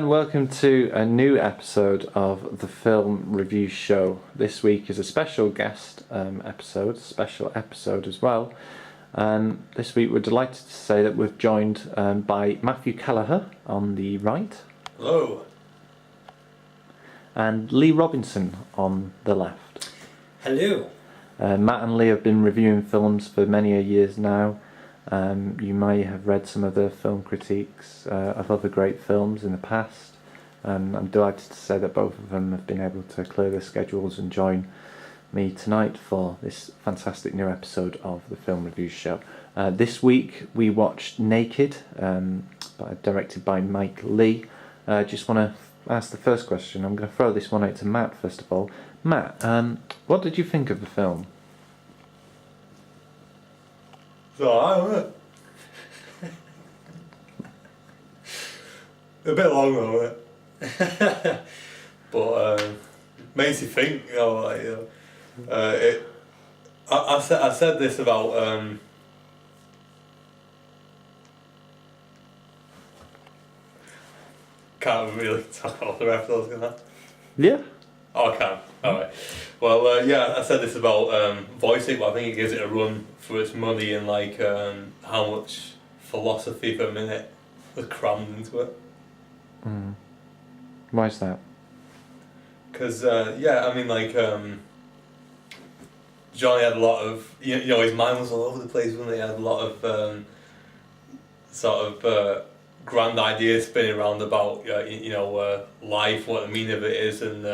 and welcome to a new episode of the Film Review Show. This week is a special guest special episode as well. And this week we're delighted to say that we're joined by Matthew Keleher on the right. Hello. And Lee Robinson on the left. Hello. Matt and Lee have been reviewing films for many a years now. You may have read some of the film critiques of other great films in the past. I'm delighted to say that both of them have been able to clear their schedules and join me tonight for this fantastic new episode of the Film Review Show. This week we watched Naked, directed by Mike Leigh. Just want to ask the first question. I'm going to throw this one out to Matt first of all. Matt, what did you think of the film? It's alright, isn't it? A bit long though, isn't it? But makes you think, you know, like, you know. I said this about can't really talk about the rest of those, can I? Yeah. Oh, I can. Alright. Well, yeah, I said this about voicing, but I think it gives it a run for its money and like how much philosophy per minute was crammed into it. Mm. Why is that? Because, yeah, I mean, like, Johnny had a lot of, you know, his mind was all over the place, wasn't he? He had a lot of grand ideas spinning around about, life, what the meaning of it is, and,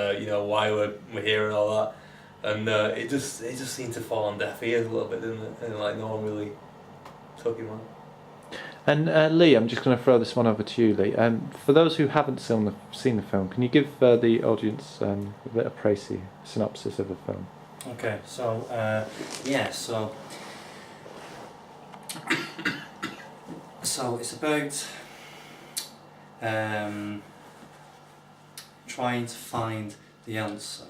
why we're here and all that. And it just seemed to fall on deaf ears a little bit, didn't it? And, like, no one really took him on. And Lee, I'm just going to throw this one over to you, Lee. For those who haven't seen the film, can you give the audience a bit of précis synopsis of the film? Okay, so so it's about trying to find the answer,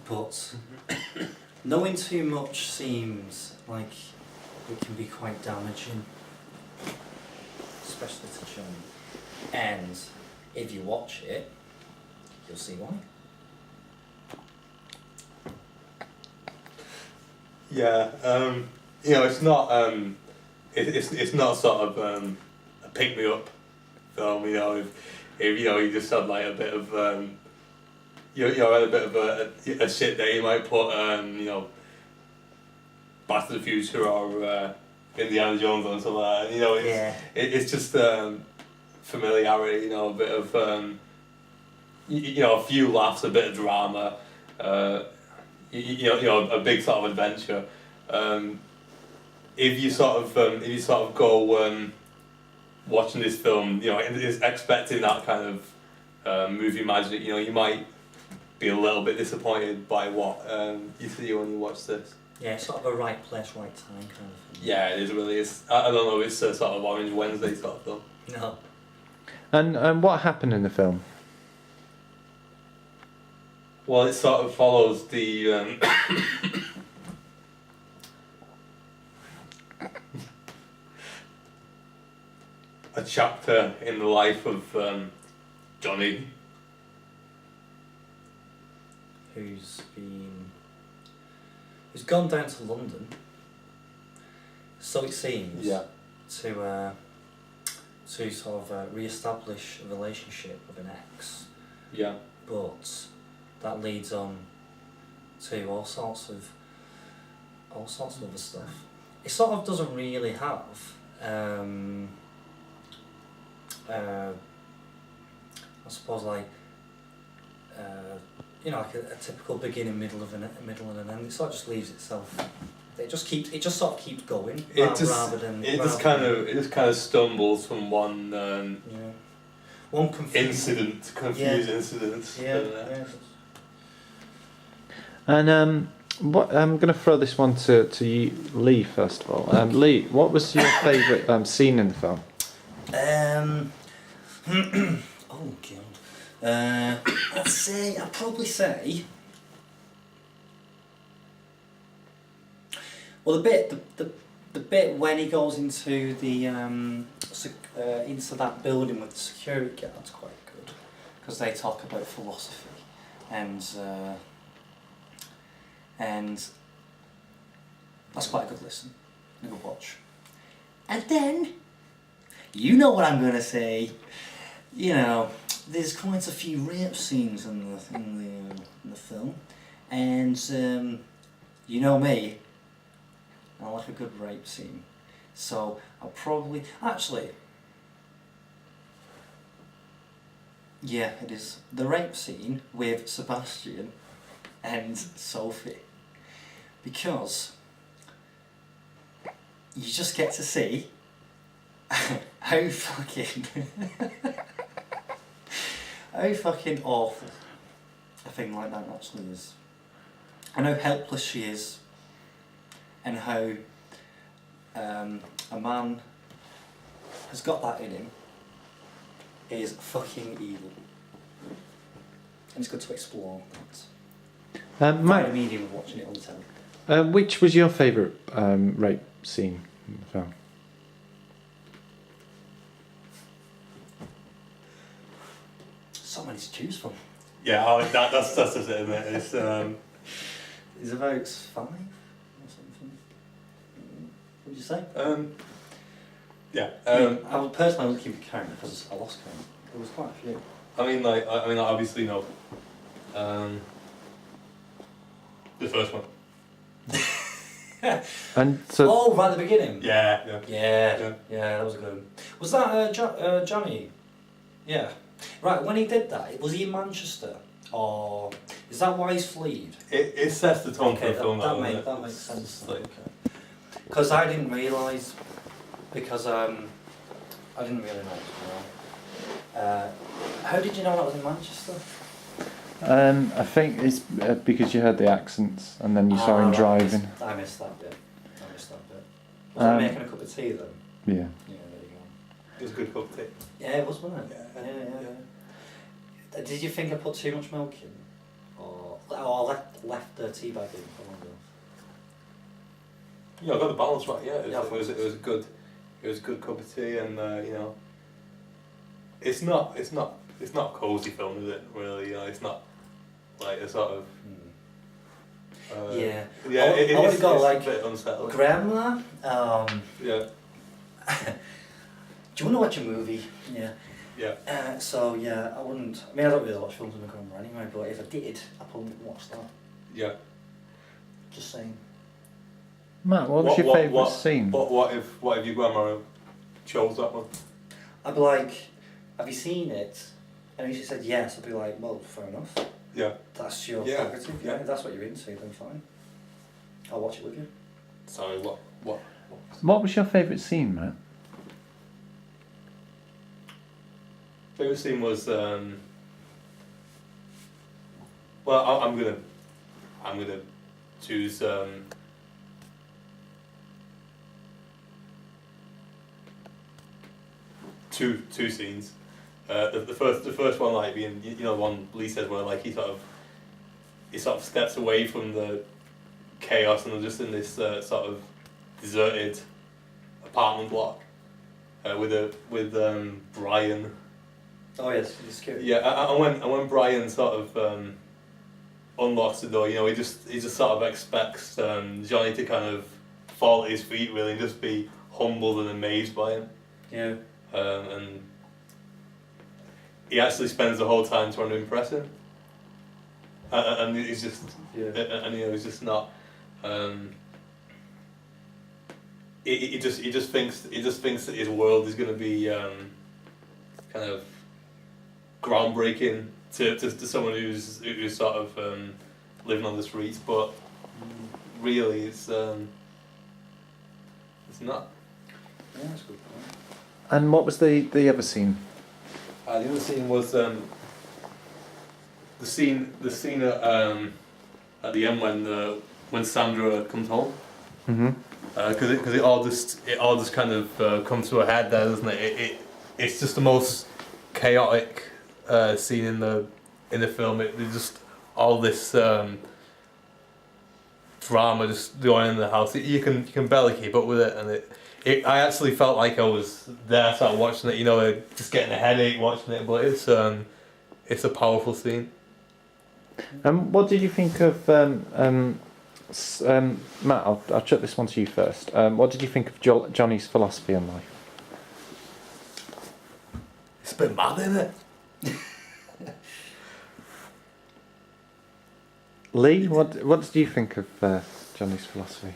but knowing too much seems like it can be quite damaging, especially to Johnny. And if you watch it, you'll see why. Yeah, it's not it's not sort of a pick me up film. You know, if you just had like a bit of had a bit of a shit day, you might put Back to the Future or Indiana Jones on something like that. It's just familiarity. A bit of a few laughs, a bit of drama. A big sort of adventure. If you sort of go watching this film, is expecting that kind of movie magic, you might be a little bit disappointed by what you see when you watch this. Yeah, it's sort of a right place, right time kind of thing. Yeah, it is really. I don't know. It's a sort of Orange Wednesday sort of film. No. And what happened in the film? Well, it sort of follows the a chapter in the life of Johnny, who's gone down to London, so it seems, to sort of re-establish a relationship with an ex. Yeah. But that leads on to all sorts of other stuff. It sort of doesn't really have I suppose like like a typical beginning, middle and an end. It sort of just leaves itself. It just sort of keeps going. It just kind of stumbles from one. One confused incident. Yeah. And what I'm going to throw this one to you, Lee, first of all. Lee, what was your favourite scene in the film? Oh god. I'd probably say. Well, the the bit when he goes into the into that building with the security guard's quite good, because they talk about philosophy, and that's quite a good listen, a good watch. And then, you know what I'm gonna say. You know, there's quite a few rape scenes in the film, and you know me, I like a good rape scene, so I'll probably actually. Yeah, it is the rape scene with Sebastian and Sophie, because you just get to see how fucking how fucking awful a thing like that actually is, and how helpless she is, and how a man has got that in him is fucking evil. And it's good to explore that. Mike, Medium of watching it on telly. which was your favourite rape scene in the film? So many to choose from. Yeah, that's just it, isn't it? It's It's about 5 or something. What did you say? yeah. I would personally keep it count because I lost count. There was quite a few. I mean, obviously, the first one. And so, Oh, right at the beginning. Yeah. Yeah, that was a good one. Was that Johnny? Yeah. Right, when he did that, was he in Manchester? Or is that why he's fleed? It sets the tone for a film. That doesn't makes it? sense. Like, Because I didn't realise, because I didn't really know it well. How did you know that was in Manchester? I think it's because you heard the accents and then you saw him right, driving. I missed that bit. Was I making a cup of tea then? Yeah. Yeah, there you go. it was a good cup of tea. Yeah, it was, wasn't it? Yeah. Did you think I put too much milk in? Or left the tea bag in for longer? Yeah, I got the balance right. Yeah, Yeah, it was a good cup of tea, and it's not a cozy film, is it? Really, it's not like a sort of. Yeah. Yeah, I would go like a bit unsettling. Grandma. Yeah. Do you want to watch a movie? Yeah. Yeah. So yeah, I wouldn't. I mean, I don't really watch films in the camera anyway. But if I did, I probably wouldn't watch that. Yeah. Just saying. Matt, what was your favourite scene? What if your grandma chose that one? I'd be like, "Have you seen it?" And if she said yes, I'd be like, "Well, fair enough. Yeah. That's your Yeah. prerogative. Yeah. If that's what you're into, then fine. I'll watch it with you." Sorry, what? What was your favourite scene, Matt? Favourite scene was well, I'm gonna choose two scenes. The first one, like being the one Leigh says where like he sort of steps away from the chaos and they're just in this sort of deserted apartment block with Brian. Oh yes, it's scary. Yeah, and when Brian sort of unlocks the door, he just sort of expects Johnny to kind of fall at his feet really and just be humbled and amazed by him. Yeah. And he actually spends the whole time trying to impress him. And he's just he's just not. He just thinks that his world is going to be kind of groundbreaking to someone who's sort of living on the streets, but really it's not. Yeah, that's a good point. And what was the other scene? The other scene was the scene at the end when Sandra comes home. Mm-hmm. Because it all just kind of comes to a head there, doesn't it? It's just the most chaotic scene in the film. There's just all this drama just going in the house. You can barely keep up with it, and I actually felt like I was there, started watching it. You know, just getting a headache watching it. But it's a powerful scene. What did you think of Matt? I'll chuck this one to you first. What did you think of Johnny's philosophy on life? It's a bit mad, isn't it? Lee, what did you think of Johnny's philosophy?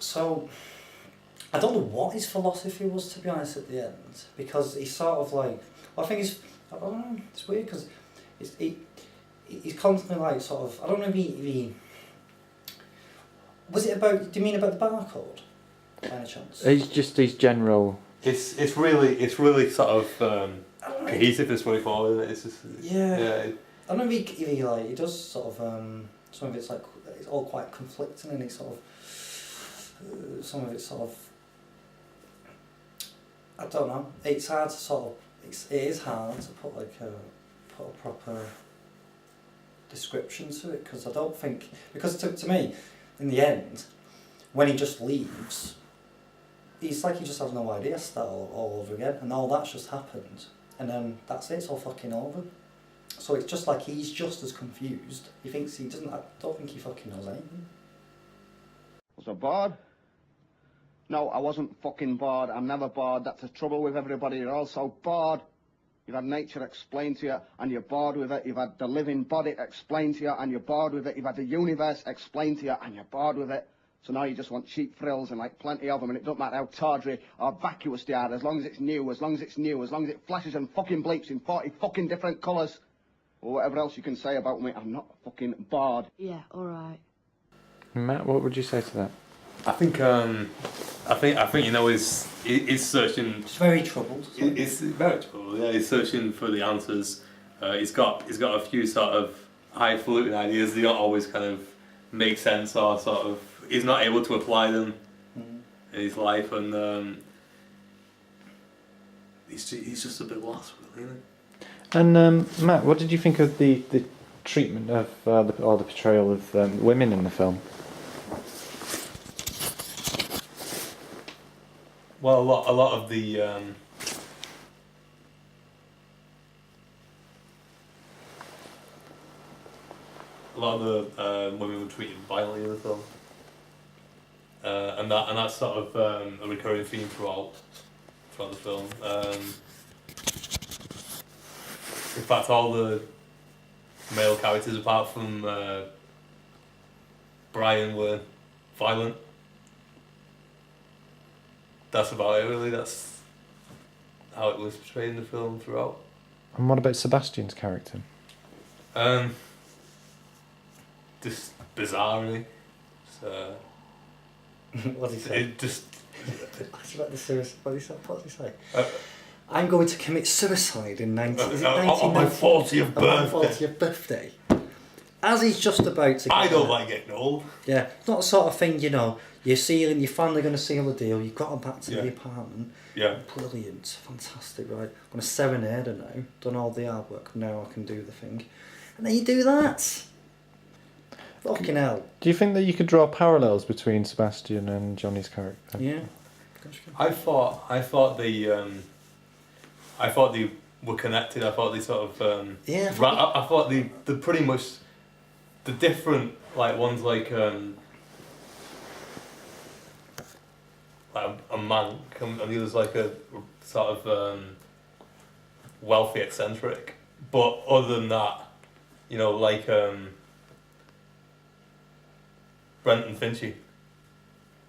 So I don't know what his philosophy was, to be honest, at the end, because he's sort of like, I think I don't know, it's weird because he's constantly like sort of, I don't know if he was it about, do you mean about the barcode by any chance? He's general. It's really sort of cohesive this way forward. It's just I don't know if he like, he does sort of some of it's like, it's all quite conflicting, and it's sort of some of it's sort of, I don't know, it's hard to sort of, it is hard to put like put a proper description to it, because I don't think, because to me in the end when he just leaves, he's like he just has no idea, start all over again, and all that's just happened, and then that's it, it's all fucking over. So it's just like he's just as confused. He thinks he doesn't, I don't think he fucking knows anything. Was I bored? No, I wasn't fucking bored. I'm never bored. That's the trouble with everybody. You're all so bored. You've had nature explained to you, and you're bored with it. You've had the living body explained to you, and you're bored with it. You've had the universe explained to you, and you're bored with it. So now you just want cheap thrills and like plenty of them, and it don't matter how tawdry or vacuous they are, as long as it's new, as long as it's new, as long as it flashes and fucking bleeps in 40 fucking different colours. Or whatever else you can say about me, I'm not fucking bored. Yeah, alright. Matt, what would you say to that? I think you know he's searching. He's very troubled. He's very troubled. Yeah, he's searching for the answers. He's got a few sort of highfalutin ideas. They don't always kind of make sense, or sort of he's not able to apply them in his life, and he's just a bit lost, really, isn't he? And Matt, what did you think of the treatment of the portrayal of women in the film? Well, a lot of the a lot of the women were treated violently in the film, and that's sort of a recurring theme throughout the film. In fact, all the male characters, apart from Brian, were violent. That's about it, really. That's how it was portrayed in the film throughout. And what about Sebastian's character? Just bizarre, really. What did he say? It just. What's about the suicide? What did he say? I'm going to commit suicide in 1990. On my 40th birthday. On my 40th birthday. As he's just about to get I don't there. like getting old. Yeah, it's not the sort of thing, you know, you're sealing, your family going to seal the deal, you've got them back to the apartment. Yeah. Brilliant, fantastic, right? I'm going to serenade her now, done all the hard work, now I can do the thing. And then you do that. Fucking hell. Do you think that you could draw parallels between Sebastian and Johnny's character? Yeah. I thought they were connected. I thought they sort of Yeah. I thought they pretty much the different like ones like a Manc, and the other's like a sort of wealthy eccentric. But other than that, you know, like Brent and Finchy,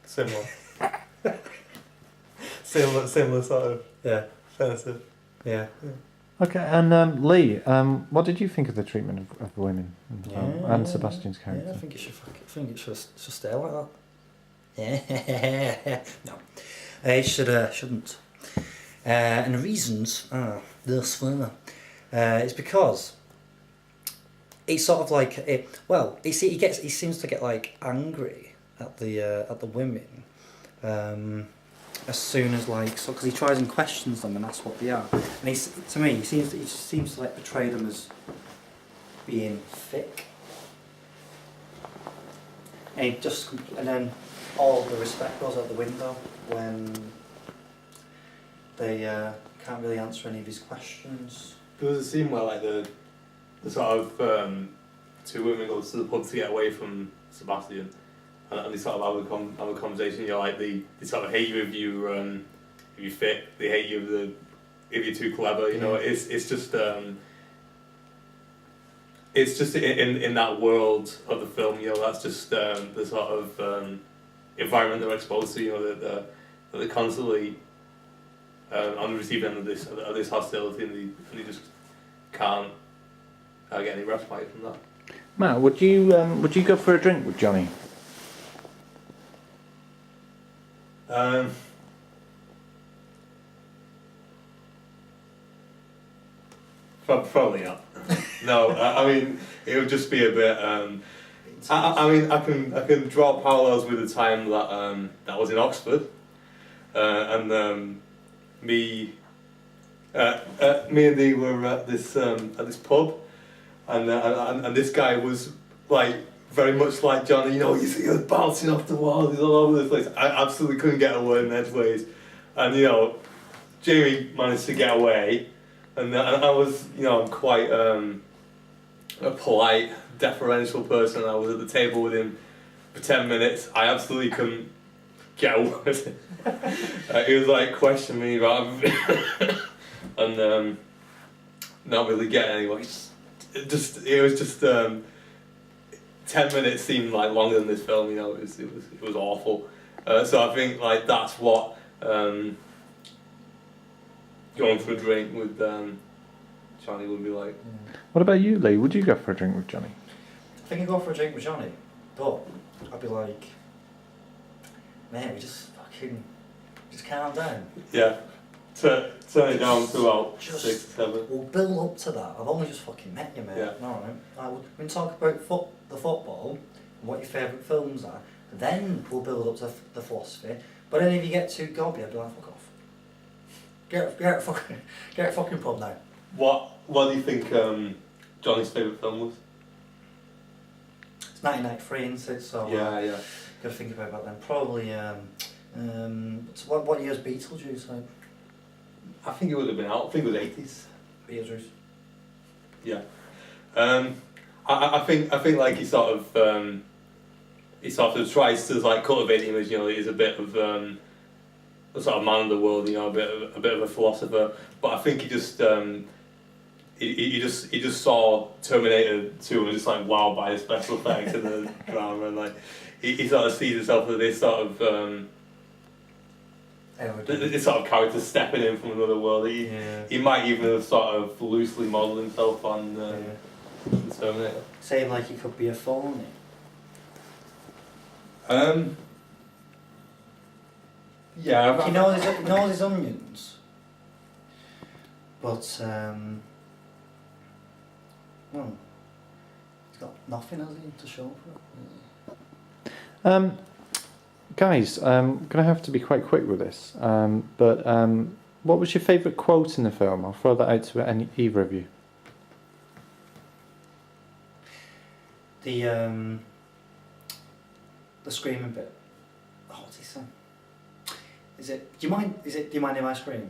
similar. Similar sort of offensive. Yeah. Okay, and Lee, what did you think of the treatment of women and Sebastian's character? Yeah, I think it should stay like that. Yeah. No, it shouldn't. And the reasons are thus far. It's because he's sort of like he seems to get like angry at the women. As soon as because he tries and questions them and asks what they are, and he seems to like portray them as being thick. And then all the respect goes out the window when they can't really answer any of his questions. There was a scene where like the sort of two women go to the pub to get away from Sebastian, and they sort of have a conversation. You know, like they sort of hate you if you're fit. They hate you if you're too clever. You know, it's just in that world of the film. You know, that's just the sort of environment they're exposed to. You know, that they're constantly on the receiving end of this hostility, and they just can't get any respite from that. Matt, would you go for a drink with Johnny? Probably not. No, I mean it would just be a bit. I mean I can draw parallels with the time that was in Oxford, and me and Dee were at this pub, and this guy was like very much like Johnny. You know, he was bouncing off the walls, he's all over the place. I absolutely couldn't get a word in edgeways, and you know, Jamie managed to get away, and I was, you know, I'm quite a polite, deferential person. I was at the table with him for 10 minutes. I absolutely couldn't get a word. He was like questioning me about and not really getting anywhere. It was just 10 minutes seemed like longer than this film. You know, it was awful. So I think like that's what going for a drink with Johnny would be like. What about you, Lee? Would you go for a drink with Johnny? I think I'd go for a drink with Johnny, but I'd be like, man, we just calm down. Yeah. Turn it down to about Just 6 or 7. We'll build up to that. I've only just fucking met you, mate. Yeah. Alright. We can talk about the football and what your favourite films are. Then we'll build up to the philosophy. But then if you get too gobby, I'd be like, fuck off. Get a fucking pub now. What do you think Johnny's favourite film was? It's 1993, isn't it? So Yeah. gotta think about that then. Probably what year's Beetlejuice like? I think it would have been out. I think it was 80s. Beetlejuice. Yeah. I think like he sort of tries to like cultivate the image. You know, he's a bit of a sort of man of the world. You know, a bit of a philosopher. But I think he just he just saw Terminator 2 and was just like wowed by the special effects and the drama, and like he sort of sees himself as this sort of this sort of character stepping in from another world. He might even have sort of loosely modelled himself on the Terminator. Saying like he could be a phony. Yeah. He knows his onions, but well, he's got nothing, has he, to show for it? Guys, gonna have to be quite quick with this. But what was your favourite quote in the film? I'll throw that out to either of you. The screaming bit. Oh, what's he saying? Do you mind if I scream?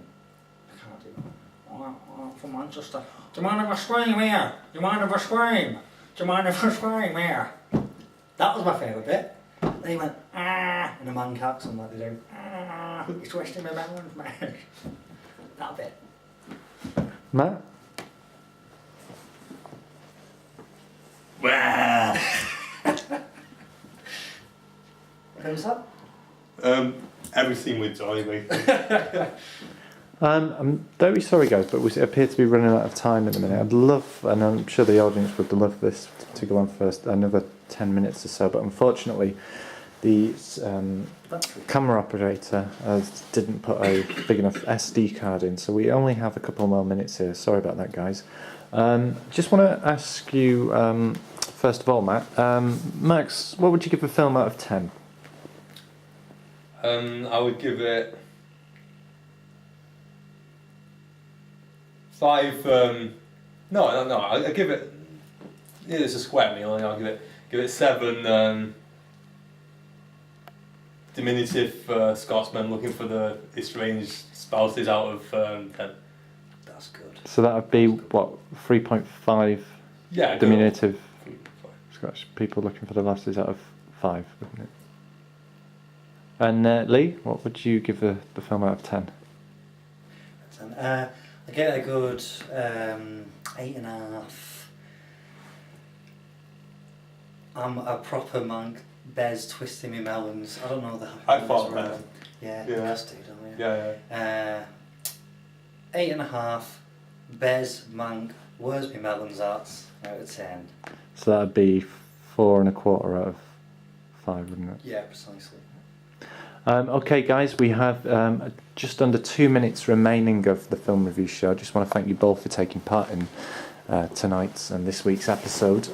I can't do that. Oh, from Manchester. Do you mind if I scream here? Do you mind if I scream? Do you mind if I scream here? That was my favourite bit. Then he went, ah, and the man cocks him like they do. Ah, he's twisting my melons, man. That bit. Matt? Who's that? Every scene with Johnny, basically. I'm very sorry, guys, but we appear to be running out of time at the minute. I'd love, and I'm sure the audience would love this to go on for another 10 minutes or so, but unfortunately the camera operator didn't put a big enough SD card in, so we only have a couple more minutes here. Sorry about that, guys. Just want to ask you, first of all, Matt, Max, what would you give a film out of 10? I would give it 5. No. I'd give it it's a square meal. And I'll give it 7 diminutive Scotsmen looking for the estranged spouses out of 10. That's good. So that would be what, 3.5 Yeah, diminutive Scottish people looking for the lasses out of 5, wouldn't it? And Lee, what would you give the film out of 10? I get a good 8.5. I'm a proper Manc Bez twisting me melons. I don't know the. I thought that. Yeah, Yeah. that's do, don't you? Yeah. 8.5. Bez Manc. Where's me melons at? Out of 10. So that would be 4.25 out of 5, wouldn't it? Yeah, precisely. Okay, guys, we have just under 2 minutes remaining of the film review show. I just want to thank you both for taking part in tonight's and this week's episode,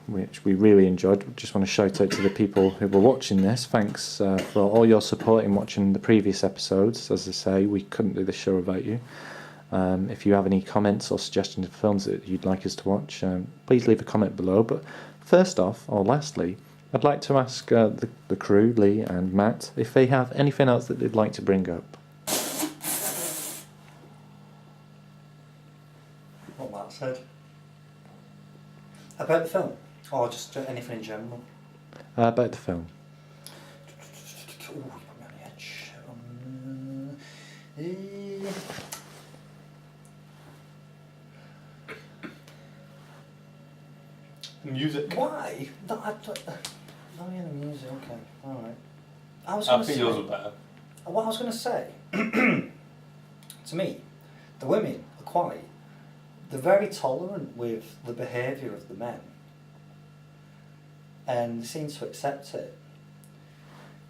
which we really enjoyed. Just want to shout out to the people who were watching this. Thanks for all your support in watching the previous episodes. As I say, we couldn't do the show without you. If you have any comments or suggestions of films that you'd like us to watch, please leave a comment below. But first off, or lastly, I'd like to ask the crew, Lee and Matt, if they have anything else that they'd like to bring up. What Matt said. About the film? Or just anything in general? About the film. Ooh, you put me on the edge. Music. Why? No, yeah, the music, okay, alright. I think yours were better. What I was going to say, to me, the women are quite, they're very tolerant with the behaviour of the men. And they seem to accept it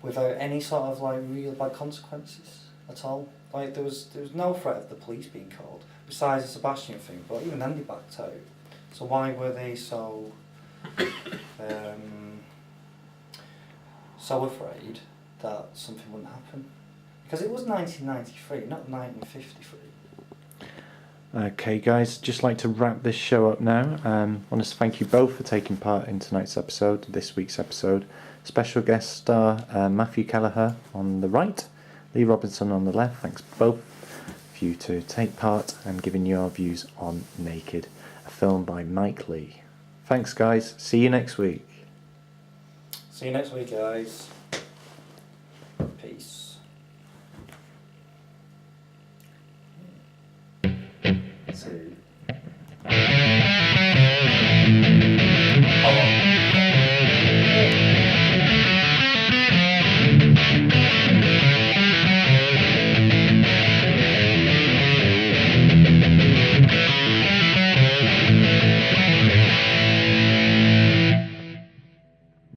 without any sort of like real bad consequences at all. Like there was no threat of the police being called, besides the Sebastian thing, but even then they backed out. So why were they so so afraid that something wouldn't happen? Because it was 1993, not 1953. Okay, guys, just like to wrap this show up now. I want to thank you both for taking part in tonight's episode, this week's episode. Special guest star Matthew Keleher on the right, Lee Robinson on the left. Thanks both for you to take part and giving your views on Naked, a film by Mike Leigh. Thanks, guys. See you next week. See you next week, guys.